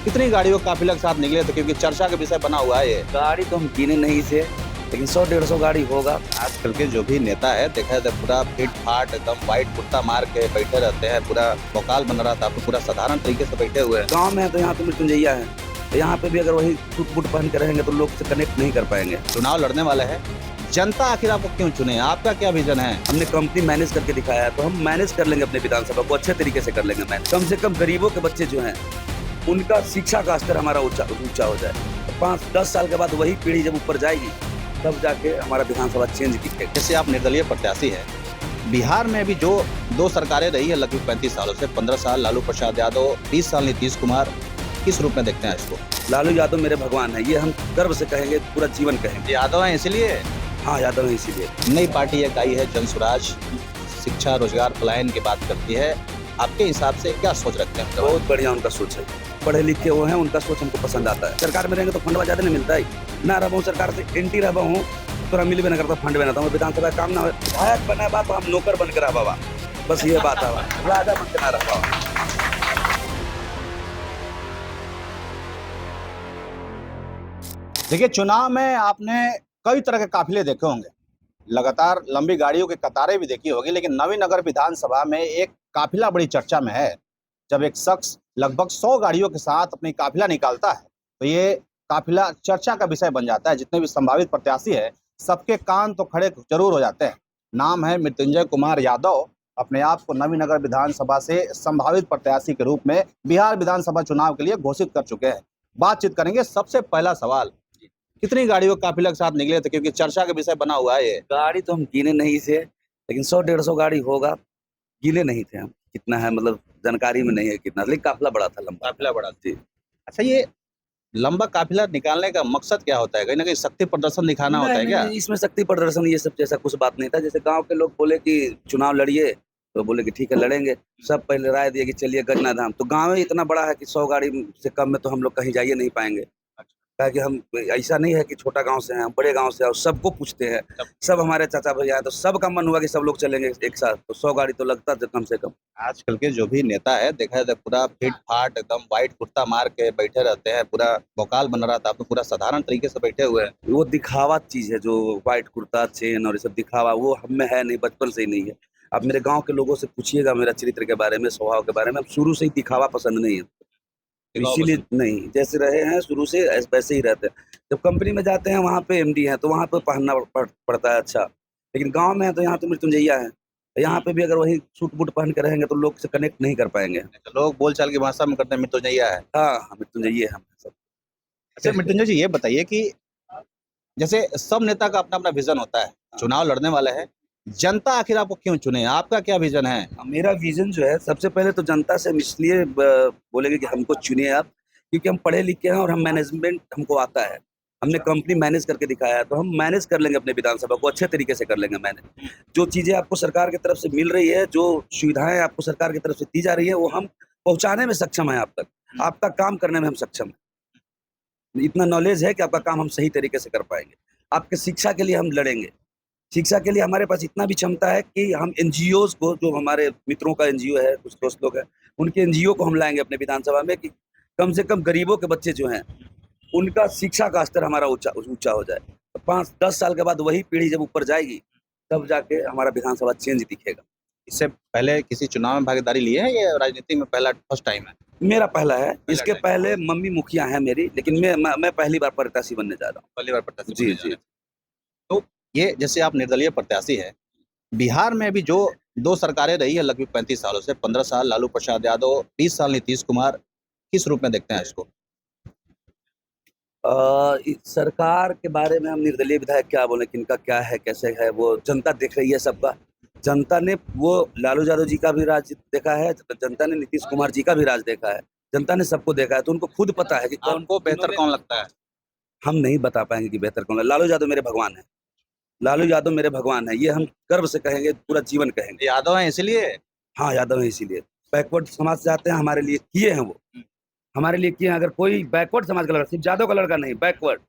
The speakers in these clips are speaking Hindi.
कितनी गाड़ियों का काफिला के साथ निकले थे, क्योंकि चर्चा का विषय बना हुआ है ये। गाड़ी तो हम गिने नहीं थे, लेकिन 100-150 गाड़ी होगा। आजकल के जो भी नेता है देखा जाए पूरा फिट फाट एकदम व्हाइट कुर्ता मार के बैठे रहते हैं, पूरा भोकाल बन रहा था, आप पूरा साधारण तरीके से बैठे हुए हैं। गांव में है तो यहाँ पे मृत्युंजय्या है, तो यहाँ पे भी अगर वही सूट बूट पहन के रहेंगे तो लोग से कनेक्ट नहीं कर पाएंगे। चुनाव लड़ने वाले हैं, जनता आखिर आपको क्यों चुने, आपका क्या विजन है? हमने कंपनी मैनेज करके दिखाया है, तो हम मैनेज कर लेंगे अपने विधानसभा को, अच्छे तरीके से कर लेंगे मैनेज। कम से कम गरीबों के बच्चे जो हैं उनका शिक्षा का स्तर हमारा ऊंचा हो जाए। तो 5-10 साल के बाद वही पीढ़ी जब ऊपर जाएगी तब जाके हमारा विधानसभा चेंज दिखेगा। जैसे आप निर्दलीय प्रत्याशी है, बिहार में भी जो 2 सरकारें रही है लगभग 35 सालों से, 15 साल लालू प्रसाद यादव, 20 साल नीतीश कुमार, किस रूप में देखते हैं इसको? लालू यादव मेरे भगवान है, ये हम गर्व से कहेंगे, पूरा जीवन कहेंगे। यादव है इसलिए? हाँ, यादव है इसीलिए। नई पार्टी एक आई है जन स्वराज, शिक्षा रोजगार पलायन की बात करती है, आपके हिसाब से क्या सोच रखते हैं? बहुत बढ़िया उनका सोच है, पढ़े लिखे वो हैं, उनका सोच हमको पसंद आता है। सरकार में रहेंगे तो फंडवा ज्यादा नहीं मिलता है ना, रहा हूँ सरकार से एंटी रहा हूँ तो मिल भी नहीं करता, फंड बनाता हूँ, विधानसभा काम ना हो, विधायक बना बात तो हम नौकर बन कर रहा बाबा, बस ये बात है, राजा बन कर ना रहा बाबा। देखिए, चुनाव में आपने कई तरह के काफिले देखे होंगे, लगातार लंबी गाड़ियों की कतारें भी देखी होगी, लेकिन नवीनगर विधानसभा में एक काफिला बड़ी चर्चा में है। जब एक शख्स लगभग 100 गाड़ियों के साथ अपनी काफिला निकालता है तो ये काफिला चर्चा का विषय बन जाता है। जितने भी संभावित प्रत्याशी है सबके कान तो खड़े जरूर हो जाते हैं। नाम है मृत्युंजय कुमार यादव, अपने आप को नवीनगर विधानसभा से संभावित प्रत्याशी के रूप में बिहार विधानसभा चुनाव के लिए घोषित कर चुके हैं। बातचीत करेंगे। सबसे पहला सवाल, कितनी गाड़ियों का काफिला के साथ निकले थे, क्योंकि चर्चा का विषय बना हुआ है ये। गाड़ी तो हम गिने नहीं थे, लेकिन 100-150 गाड़ी होगा, गिने नहीं थे हम कितना है, मतलब जानकारी में नहीं है कितना, लेकिन काफिला बड़ा था, लंबा काफिला बड़ा। जी। अच्छा, ये लंबा काफिला निकालने का मकसद क्या होता है? कहीं ना कहीं शक्ति प्रदर्शन दिखाना होता है क्या? नहीं, इसमें शक्ति प्रदर्शन ये सब जैसा कुछ बात नहीं था। जैसे गांव के लोग बोले कि चुनाव लड़िए, तो बोले कि ठीक है लड़ेंगे। सब पहले राय दिए कि चलिए गन्ना धाम, तो गांव ही इतना बड़ा है कि 100 गाड़ी से कम में तो हम लोग कहीं जाइए नहीं पाएंगे। कि हम ऐसा नहीं है कि छोटा गांव से हैं, हम बड़े गांव से हैं और सबको पूछते हैं, सब हमारे चाचा भैया हैं, तो सबका मन हुआ कि सब लोग चलेंगे एक साथ, तो 100 गाड़ी तो लगता है कम से कम। आजकल के जो भी नेता है देखा जाए पूरा फिट फाट एकदम व्हाइट कुर्ता मार के बैठे रहते हैं, पूरा भोकाल बन रहा था, आप तो पूरा साधारण तरीके से बैठे हुए हैं। वो दिखावा चीज है, जो व्हाइट कुर्ता चेन और ये सब दिखावा, वो हम में है नहीं, बचपन से ही नहीं है। आप मेरे गांव के लोगों से पूछिएगा मेरा चरित्र के बारे में, स्वभाव के बारे में, शुरू से ही दिखावा पसंद नहीं है, इसीलिए नहीं, जैसे रहे हैं शुरू से वैसे ही रहते हैं। जब कंपनी में जाते हैं वहाँ पे एमडी है तो वहाँ पे पहनना पड़ता है अच्छा, लेकिन गांव में है तो यहाँ तो मृत्युंजय्या है, यहाँ पे भी अगर वही सूट बूट पहन के रहेंगे तो लोग से कनेक्ट नहीं कर पाएंगे। तो लोग बोलचाल की भाषा में करते हैं मृत्युंजय्या है। हाँ, मृत्युंजय्या हम सब। अच्छा मृत्युंजय जी, ये बताइए कि जैसे सब नेता का अपना अपना विजन होता है, चुनाव लड़ने वाले हैं, जनता आखिर आपको क्यों चुने, आपका क्या विजन है? मेरा विजन जो है, सबसे पहले तो जनता से हम इसलिए बोलेंगे कि हमको चुनिए आप, क्योंकि हम पढ़े लिखे हैं और हम मैनेजमेंट हमको आता है, हमने कंपनी मैनेज करके दिखाया है, तो हम मैनेज कर लेंगे अपने विधानसभा को, अच्छे तरीके से कर लेंगे मैनेज। जो चीजें आपको सरकार की तरफ से मिल रही है, जो सुविधाएं आपको सरकार की तरफ से दी जा रही है, वो हम पहुंचाने में सक्षम है आप तक, आपका काम करने में हम सक्षम है। इतना नॉलेज है कि आपका काम हम सही तरीके से कर पाएंगे। आपके शिक्षा के लिए हम लड़ेंगे, शिक्षा के लिए हमारे पास इतना भी क्षमता है कि हम एनजीओज को, जो हमारे मित्रों का एनजीओ है, कुछ दोस्त लोग हैं, उनके एनजीओ को हम लाएंगे अपने विधानसभा में कि कम से कम गरीबों के बच्चे जो हैं उनका शिक्षा का स्तर हमारा ऊंचा हो जाए। तो 5-10 साल के बाद वही पीढ़ी जब ऊपर जाएगी तब जाके हमारा विधानसभा चेंज दिखेगा। इससे पहले किसी चुनाव में भागीदारी ली है, ये राजनीति में पहला फर्स्ट टाइम है? मेरा पहला है, इसके पहले मम्मी मुखिया है मेरी, लेकिन मैं पहली बार प्रत्याशी बनने जा रहा हूँ। पहली बार प्रत्याशी जी बनने जा रहे जी। हैं। तो ये जैसे आप निर्दलीय प्रत्याशी है, बिहार में भी जो 2 सरकारें रही है लगभग 35 सालों से, 15 साल लालू प्रसाद यादव, 20 साल नीतीश कुमार, किस रूप में देखते हैं इसको? इस सरकार के बारे में हम निर्दलीय विधायक क्या बोले, किनका क्या है कैसे है, वो जनता देख रही है सबका। जनता ने वो लालू यादव जी का भी राज देखा है, जनता ने नीतीश कुमार जी का भी राज देखा है, जनता ने सबको देखा है, तो उनको खुद पता है कि आपको बेहतर कौन लगता है? हम नहीं बता पाएंगे कि बेहतर कौन है। लालू यादव मेरे भगवान है, लालू यादव मेरे भगवान है, ये हम गर्व से कहेंगे, पूरा जीवन कहेंगे। यादव है इसलिए? हाँ, यादव है इसीलिए। बैकवर्ड समाज से आते हैं, हमारे लिए किए हैं वो, हमारे लिए किए हैं। अगर कोई बैकवर्ड समाज का लड़का, सिर्फ यादव का लड़का नहीं, बैकवर्ड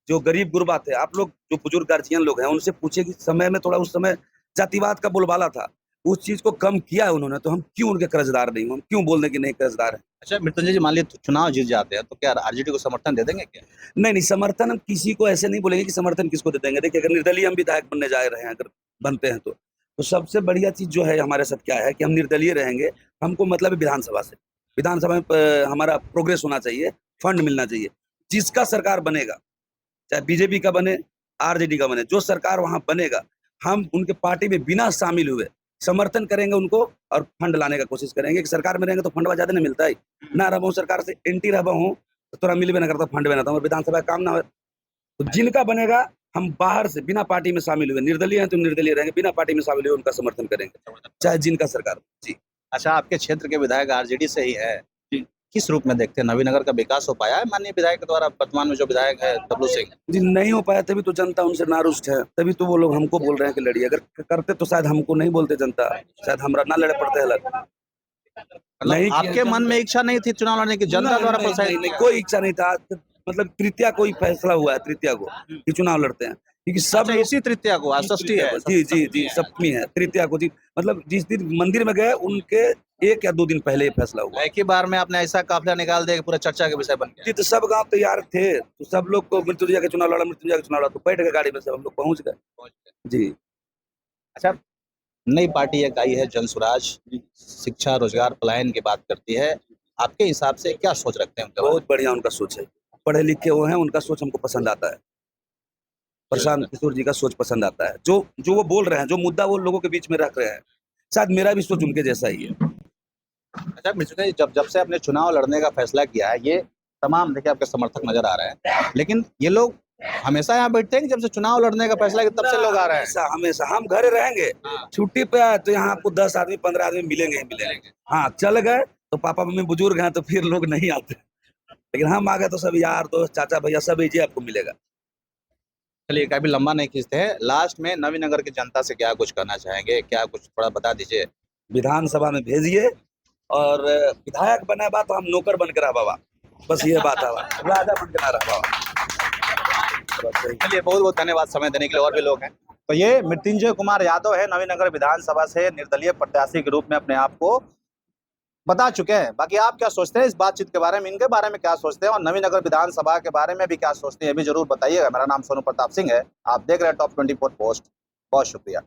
जो गरीब गुरबा थे, आप लोग जो बुजुर्ग गार्जियन लोग हैं उनसे पूछे कि समय में थोड़ा, उस समय जातिवाद का बोलबाला था, उस चीज को कम किया है उन्होंने, तो हम क्यों उनके कर्जदार नहीं, हम क्यों बोल दें कि नहीं कर्जदार है। अच्छा मृत्युंजय जी, मान लीजिए चुनाव जीत जाते हैं तो क्या आरजेडी को समर्थन दे देंगे क्या? नहीं समर्थन हम किसी को ऐसे नहीं बोलेंगे कि समर्थन किसको दे देंगे। देखिए, अगर निर्दलीय हम विधायक बनने जा रहे हैं, अगर बनते हैं तो सबसे बढ़िया चीज जो है हमारे साथ क्या है कि हम निर्दलीय रहेंगे। हमको मतलब है विधानसभा से, विधानसभा में हमारा प्रोग्रेस होना चाहिए, फंड मिलना चाहिए। जिसका सरकार बनेगा, चाहे बीजेपी का बने, आरजेडी का बने, जो सरकार वहां बनेगा, हम उनके पार्टी में बिना शामिल हुए समर्थन करेंगे उनको और फंड लाने का कोशिश करेंगे। कि सरकार में रहेंगे तो फंड ज्यादा नहीं मिलता है ना, रहा सरकार से एंटी रहा हूँ तो थोड़ा मिल भी ना करता, फंड भी ना था और विधानसभा काम ना हो। तो जिनका बनेगा हम बाहर से बिना पार्टी में शामिल हुए, निर्दलीय हैं तो निर्दलीय रहेंगे, बिना पार्टी में शामिल हुए उनका समर्थन करेंगे, चाहे जिनका सरकार। जी अच्छा, आपके क्षेत्र के विधायक आरजेडी से ही है, किस रूप में देखते हैं नवीनगर का विकास हो पाया है माननीय विधायक के द्वारा? वर्तमान में जो विधायक है डब्लू सिंह जी, नहीं हो पाया, तभी तो जनता उनसे नारुष्ट है, तभी तो वो लोग हमको बोल रहे हैं कि लड़िए। अगर करते तो शायद हमको नहीं बोलते जनता, शायद हमरा ना लड़े पड़ते हैं। नहीं, आपके मन में इच्छा नहीं थी चुनाव लड़ने की, जनता द्वारा प्रोत्साहित? नहीं, कोई इच्छा नहीं था। मतलब तृतीया को ही फैसला हुआ है, तृतीया को कि चुनाव लड़ते हैं, क्योंकि सब अच्छा, इसी तृतीया को, आज षष्ठी है। जी जी जी, सप्तमी है, तृतीया को जी। मतलब जिस दिन मंदिर में गए उनके 1 या 2 दिन पहले ये फैसला हुआ। एक ही बार में आपने ऐसा काफिला निकाल दिया कि पूरा चर्चा का विषय बन गया। जी, तो सब गांव तैयार थे, तो सब लोग को मृत्युंजय के चुनाव लड़ा, मृत्युंजय के चुनाव लड़ा, तो बैठ गए गाड़ी में, सब हम लोग पहुंच गए। जी अच्छा, नई पार्टी एक आई है जनसुराज, शिक्षा रोजगार पलायन की बात करती है, आपके हिसाब से क्या सोच रखते हैं उनके बारे में? बहुत बढ़िया उनका सोच है, पढ़े लिखे वो हैं, उनका सोच हमको पसंद आता है। प्रशांत किशोर जी का सोच पसंद आता है, जो वो बोल रहे हैं, जो मुद्दा वो लोगों के बीच में रख रहे हैं, शायद मेरा भी सोच उनके जैसा ही है। अच्छा मृत्युंजय जी, जब से आपने चुनाव लड़ने का फैसला किया है, ये तमाम देखिए आपके समर्थक नजर आ रहे हैं, लेकिन ये लोग हमेशा यहाँ बैठते हैं कि जब से चुनाव लड़ने का फैसला किया तब से लोग आ रहे हैं? हमेशा हमेशा हम घरे रहेंगे, छुट्टी पे आए तो यहाँ आपको 10 आदमी 15 आदमी मिलेंगे ही मिलेंगे। हाँ, चल गए तो पापा मम्मी बुजुर्ग हैं तो फिर लोग नहीं आते, लेकिन हम आ गए तो सब यार दोस्त चाचा भैया सब ही आपको मिलेगा। चलिए, काफी लंबा नहीं खींचते हैं, लास्ट में नवीनगर की जनता से क्या कुछ कहना चाहेंगे, क्या कुछ थोड़ा बता दीजिए। विधानसभा में भेजिए और विधायक बने बा तो हम नौकर बन के रह बाबा, बस ये बात है, राजा बन के ना रह बाबा। चलिए, बहुत बहुत धन्यवाद समय देने के लिए। और भी लोग हैं, तो ये मृत्युंजय कुमार यादव है, नवीनगर विधानसभा से निर्दलीय प्रत्याशी के रूप में अपने आप को बता चुके हैं। बाकी आप क्या सोचते हैं इस बातचीत के बारे में, इनके बारे में क्या सोचते हैं और नवीनगर विधानसभा के बारे में भी क्या सोचते हैं, ये भी जरूर बताइएगा। मेरा नाम सोनू प्रताप सिंह है, आप देख रहे हैं टॉप 24 पोस्ट। बहुत शुक्रिया।